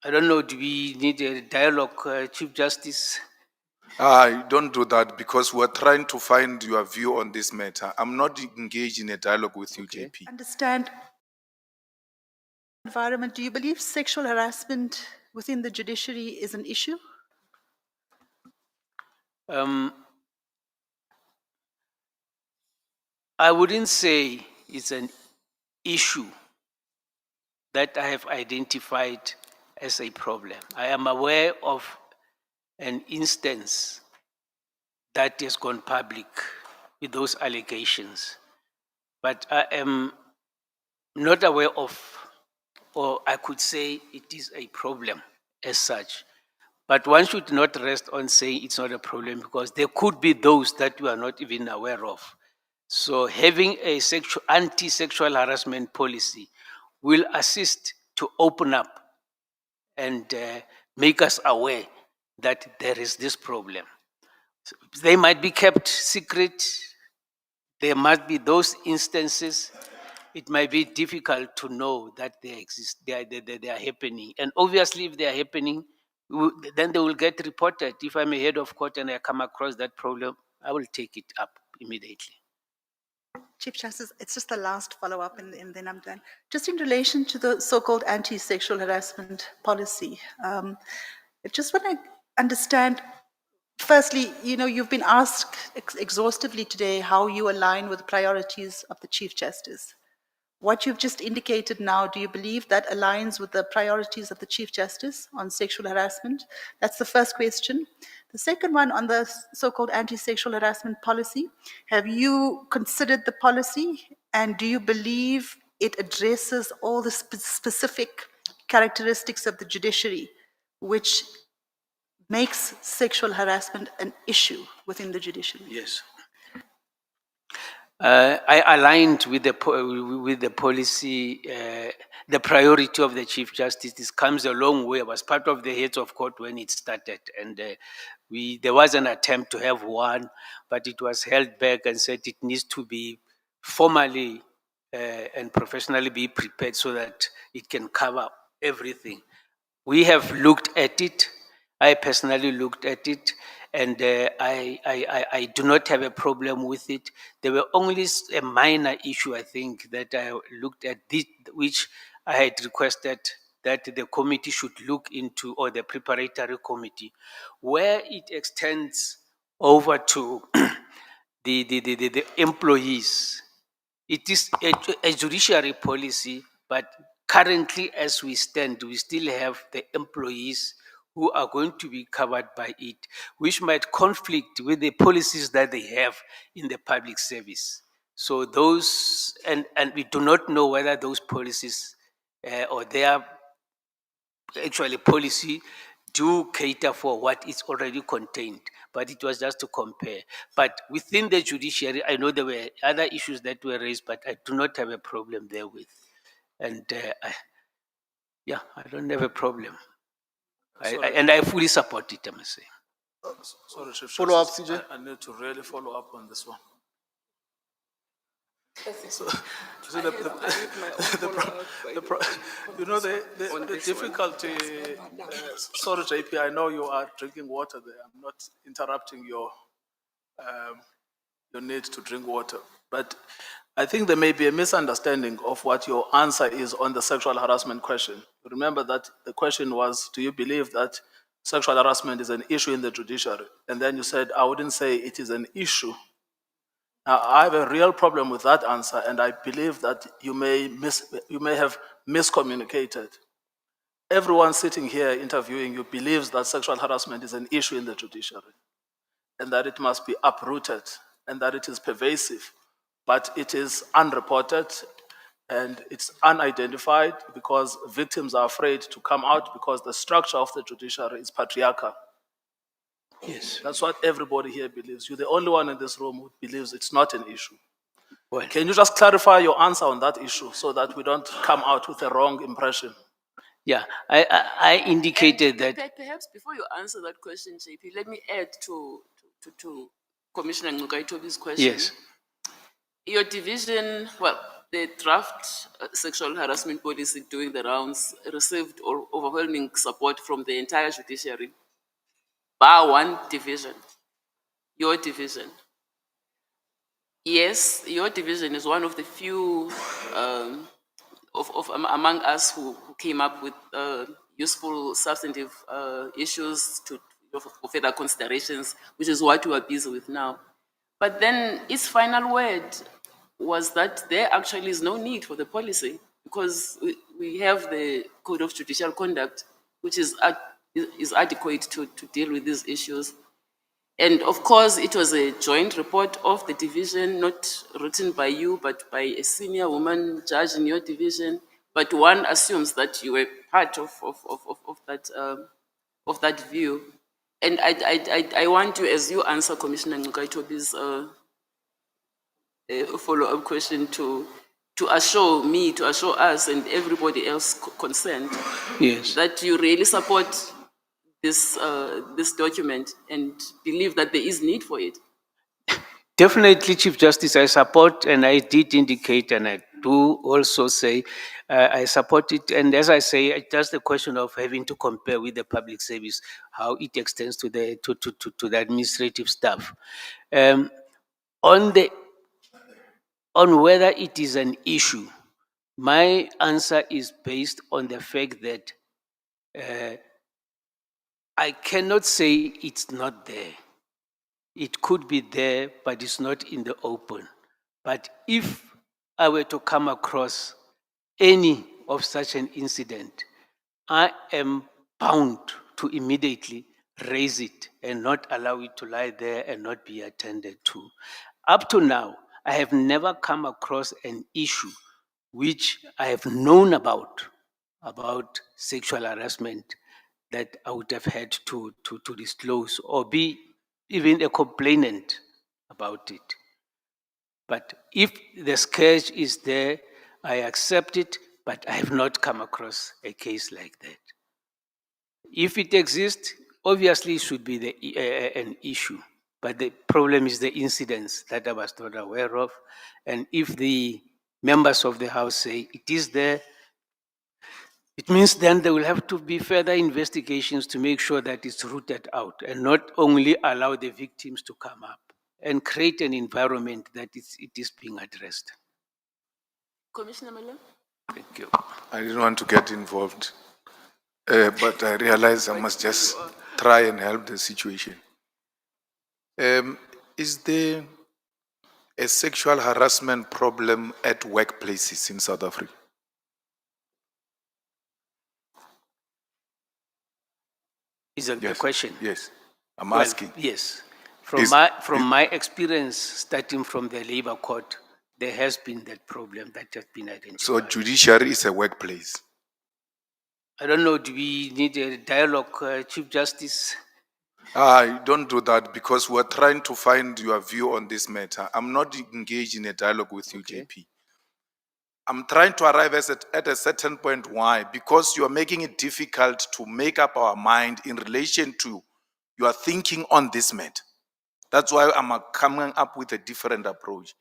I don't know, do we need a dialogue, Chief Justice? Don't do that because we're trying to find your view on this matter. I'm not engaged in a dialogue with you, Okay. JP. Understand. Environment, do you believe sexual harassment within the judiciary is an issue? I wouldn't say it's an issue that I have identified as a problem. I am aware of an instance that has gone public with those allegations, but I am not aware of, or I could say it is a problem as such. But one should not rest on saying it's not a problem because there could be those that we are not even aware of. So having a anti-sexual harassment policy will assist to open up and make us aware that there is this problem. They might be kept secret. There must be those instances. It might be difficult to know that they exist, they are happening. And obviously, if they are happening, then they will get reported. If I'm a head of court and I come across that problem, I will take it up immediately. Chief Justice, it's just the last follow-up and then I'm done. Just in relation to the so-called anti-sexual harassment policy, I just want to understand, firstly, you've been asked exhaustively today how you align with the priorities of the Chief Justice. What you've just indicated now, do you believe that aligns with the priorities of the Chief Justice on sexual harassment? That's the first question. The second one on the so-called anti-sexual harassment policy, have you considered the policy and do you believe it addresses all the specific characteristics of the judiciary which makes sexual harassment an issue within the judiciary? Yes. I aligned with the policy, the priority of the Chief Justice. This comes a long way. I was part of the heads of court when it started, and there was an attempt to have one, but it was held back and said it needs to be formally and professionally be prepared so that it can cover everything. We have looked at it. I personally looked at it, and I do not have a problem with it. There were only a minor issue, I think, that I looked at, which I had requested that the committee should look into, or the preparatory committee, where it extends over to the employees. It is a judiciary policy, but currently, as we stand, we still have the employees who are going to be covered by it, which might conflict with the policies that they have in the public service. So those, and we do not know whether those policies or their actually policy do cater for what is already contained, but it was just to compare. But within the judiciary, I know there were other issues that were raised, but I do not have a problem there with. And I don't have a problem. And I fully support it, I must say. Sorry, Chief Follow up, Justice. I need to really follow up on this one. So, the difficulty, sorry JP, I know you are drinking water there. I'm not interrupting your need to drink water. But I think there may be a misunderstanding of what your answer is on the sexual harassment question. Remember that the question was, do you believe that sexual harassment is an issue in the judiciary? And then you said, I wouldn't say it is an issue. Now, I have a real problem with that answer, and I believe that you may have miscommunicated. Everyone sitting here interviewing you believes that sexual harassment is an issue in the judiciary, and that it must be uprooted, and that it is pervasive, but it is unreported, and it's unidentified because victims are afraid to come out because the structure of the judiciary is patriarchal. Yes. That's what everybody here believes. You're the only one in this room who believes it's not an issue. Well, Can you just clarify your answer on that issue so that we don't come out with a wrong impression? yeah, I indicated that. Perhaps before you answer that question, JP, let me add to Commissioner Ngukaitobi's question. Yes. Your division, well, the draft sexual harassment policy doing the rounds received overwhelming support from the entire judiciary, bar one division, your division. Yes, your division is one of the few among us who came up with useful, substantive issues for further considerations, which is what we are busy with now. But then its final word was that there actually is no need for the policy because we have the Code of Judicial Conduct, which is adequate to deal with these issues. And of course, it was a joint report of the division, not written by you, but by a senior woman judge in your division. But one assumes that you were part of that view. And I want you, as you answer Commissioner Ngukaitobi's follow-up question, to assure me, to assure us and everybody else concerned Yes. that you really support this document and believe that there is need for it. Definitely, Chief Justice, I support, and I did indicate, and I do also say I support it. And as I say, it's just a question of having to compare with the public service, how it extends to the to the administrative staff. On whether it is an issue, my answer is based on the fact that I cannot say it's not there. It could be there, but it's not in the open. But if I were to come across any of such an incident, I am bound to immediately raise it and not allow it to lie there and not be attended to. Up to now, I have never come across an issue which I have known about sexual harassment that I would have had to disclose or be even a complainant about it. But if the sketch is there, I accept it, but I have not come across a case like that. If it exists, obviously it should be an issue, but the problem is the incidents that I was not aware of. And if the members of the House say it is there, it means then there will have to be further investigations to make sure that it's rooted out and not only allow the victims to come up and create an environment that it is being addressed. Commissioner Malema? Thank you. I didn't want to get involved, but I realized I must just try and help the situation. Is there a sexual harassment problem at workplaces in South Africa? Is that the Yes. question? Yes, I'm Well, asking. Yes. Is- From my experience, starting from the labor court, there has been that problem that has been identified. So judiciary is a workplace. I don't know, do we need a dialogue, Chief Justice? Don't do that because we're trying to find your view on this matter. I'm not engaged in a dialogue with you, Okay. JP. I'm trying to arrive at a certain point. Why? Because you are making it difficult to make up our mind in relation to your thinking on this matter. That's why I'm coming up with a different approach.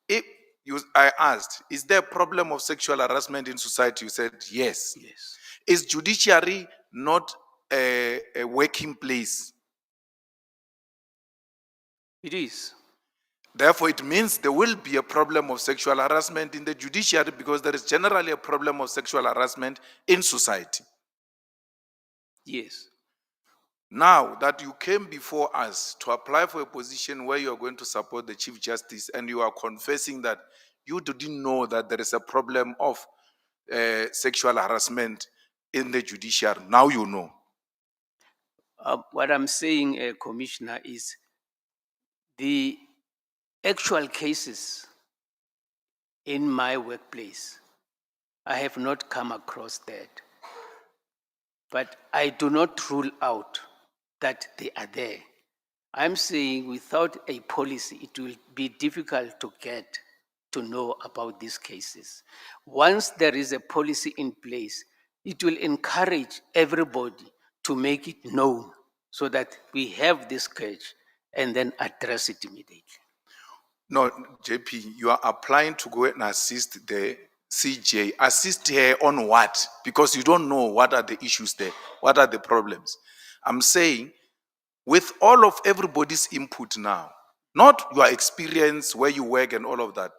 I asked, is there a problem of sexual harassment in society? You said yes. Yes. Is judiciary not a working place? It is. Therefore, it means there will be a problem of sexual harassment in the judiciary because there is generally a problem of sexual harassment in society. Yes. Now that you came before us to apply for a position where you are going to support the Chief Justice and you are confessing that you didn't know that there is a problem of sexual harassment in the judiciary, now you know. What I'm saying, Commissioner, is the actual cases in my workplace, I have not come across that. But I do not rule out that they are there. I'm saying without a policy, it will be difficult to get to know about these cases. Once there is a policy in place, it will encourage everybody to make it known so that we have this scourge and then address it immediately. No, JP, you are applying to go and assist the CJ. Assist her on what? Because you don't know what are the issues there. What are the problems? I'm saying with all of everybody's input now, not your experience, where you work and all of that.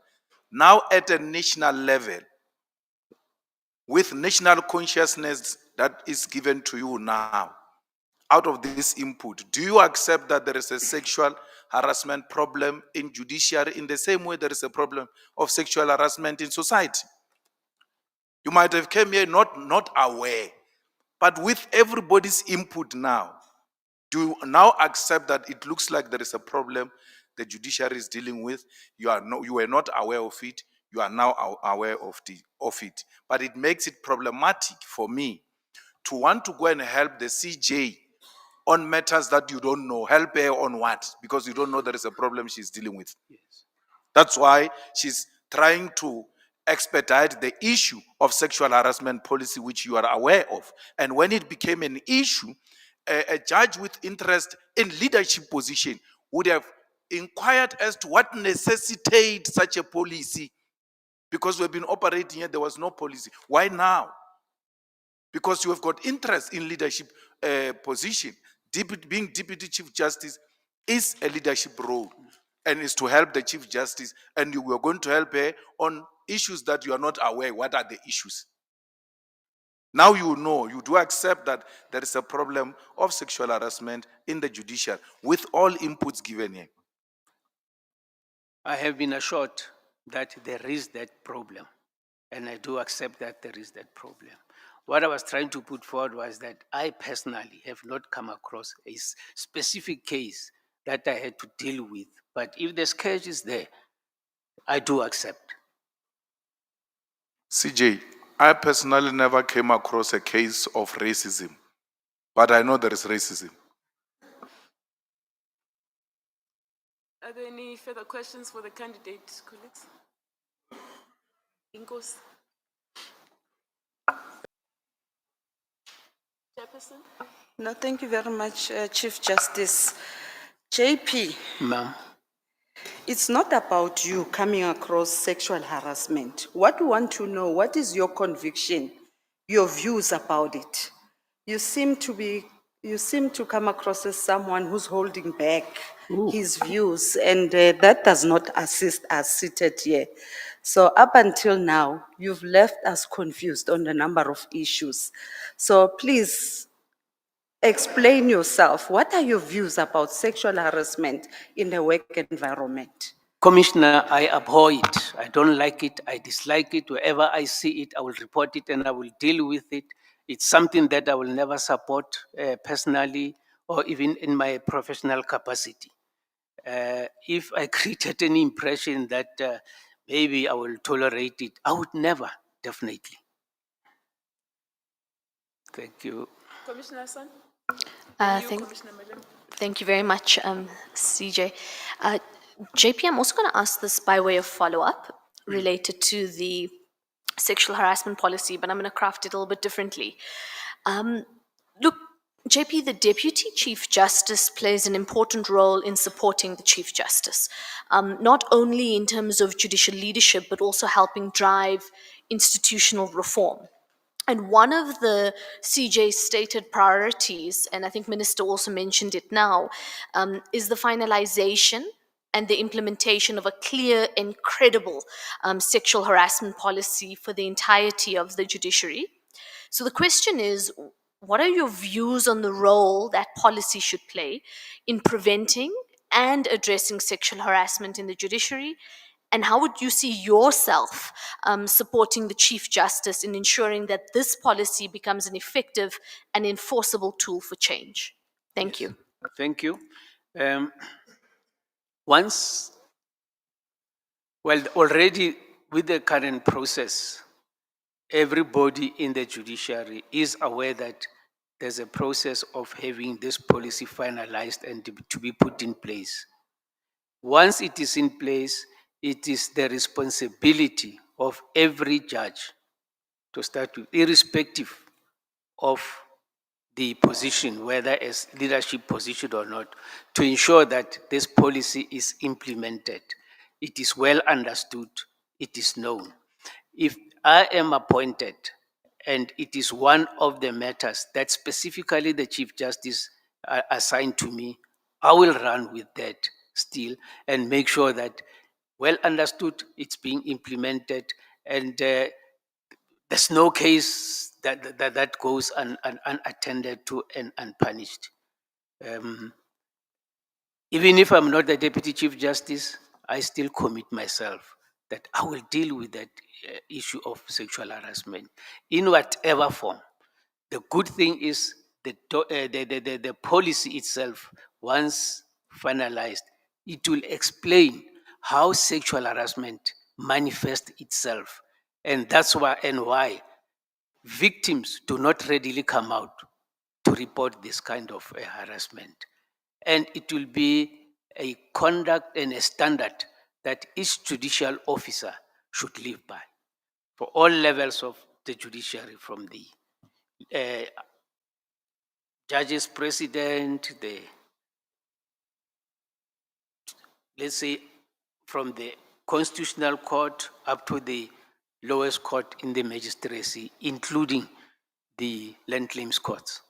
Now at a national level, with national consciousness that is given to you now, out of this input, do you accept that there is a sexual harassment problem in judiciary in the same way there is a problem of sexual harassment in society? You might have came here not aware, but with everybody's input now, do you now accept that it looks like there is a problem the judiciary is dealing with? You were not aware of it. You are now aware of it. But it makes it problematic for me to want to go and help the CJ on matters that you don't know. Help her on what? Because you don't know there is a problem she's dealing with. That's why she's trying to expedite the issue of sexual harassment policy, which you are aware of. And when it became an issue, a judge with interest in leadership position would have inquired as to what necessitates such a policy. Because we've been operating here, there was no policy. Why now? Because you have got interest in leadership position. Being deputy chief justice is a leadership role and is to help the chief justice, and you were going to help her on issues that you are not aware. What are the issues? Now you know, you do accept that there is a problem of sexual harassment in the judiciary with all inputs given here. I have been assured that there is that problem, and I do accept that there is that problem. What I was trying to put forward was that I personally have not come across a specific case that I had to deal with. But if the sketch is there, I do accept. CJ, I personally never came across a case of racism, but I know there is racism. Are there any further questions for the candidate, colleagues? Inkos? Chairperson? No, thank you very much, Chief Justice. JP, Ma'am. it's not about you coming across sexual harassment. What we want to know, what is your conviction, your views about it? You seem to come across as someone who's holding back his views, and that does not assist us seated here. So up until now, you've left us confused on a number of issues. So please, explain yourself. What are your views about sexual harassment in the work environment? Commissioner, I abhor it. I don't like it. I dislike it. Wherever I see it, I will report it and I will deal with it. It's something that I will never support personally or even in my professional capacity. If I created any impression that maybe I will tolerate it, I would never, definitely. Thank you. Commissioner San? Commissioner Malema? Thank you very much, CJ. JP, I'm also going to ask this by way of follow-up related to the sexual harassment policy, but I'm going to craft it a little bit differently. Look, JP, the Deputy Chief Justice plays an important role in supporting the Chief Justice, not only in terms of judicial leadership, but also helping drive institutional reform. And one of the CJ's stated priorities, and I think Minister also mentioned it now, is the finalization and the implementation of a clear and credible sexual harassment policy for the entirety of the judiciary. So the question is, what are your views on the role that policy should play in preventing and addressing sexual harassment in the judiciary? And how would you see yourself supporting the Chief Justice in ensuring that this policy becomes an effective and enforceable tool for change? Thank you. Thank you. Already with the current process, everybody in the judiciary is aware that there's a process of having this policy finalized and to be put in place. Once it is in place, it is the responsibility of every judge to start with, irrespective of the position, whether as leadership position or not, to ensure that this policy is implemented. it is well understood, it is known. If I am appointed and it is one of the matters that specifically the Chief Justice assigned to me, I will run with that still and make sure that well understood, it's being implemented, and there's no case that goes unattended to and unpunished. Even if I'm not the Deputy Chief Justice, I still commit myself that I will deal with that issue of sexual harassment in whatever form. The good thing is the policy itself, once finalized, it will explain how sexual harassment manifests itself. And that's why victims do not readily come out to report this kind of harassment. And it will be a conduct and a standard that each judicial officer should live by for all levels of the judiciary, from the judges, president, let's say from the constitutional court up to the lowest court in the magistracy, including the land claims courts.